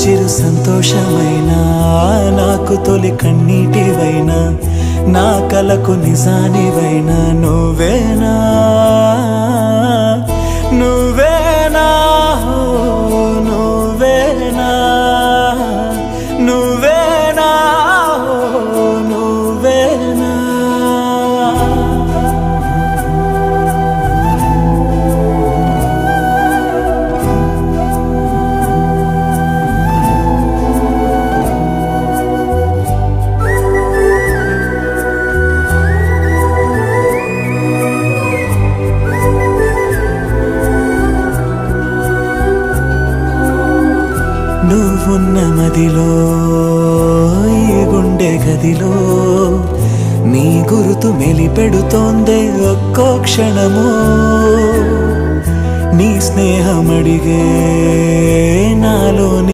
చిరు సంతోషమైనా నాకు తొలి కన్నీటివైనా నా కలకు నిజానివైనా నువ్వేనా నువ్వేనా నువ్వేనా నువ్వేనా నువ్వేనా నువ్వున్న మదిలో ఈ గుండె గదిలో నీ గురుతు మెలిపెడుతోందే ఒక్కో క్షణము నీ స్నేహమడిగే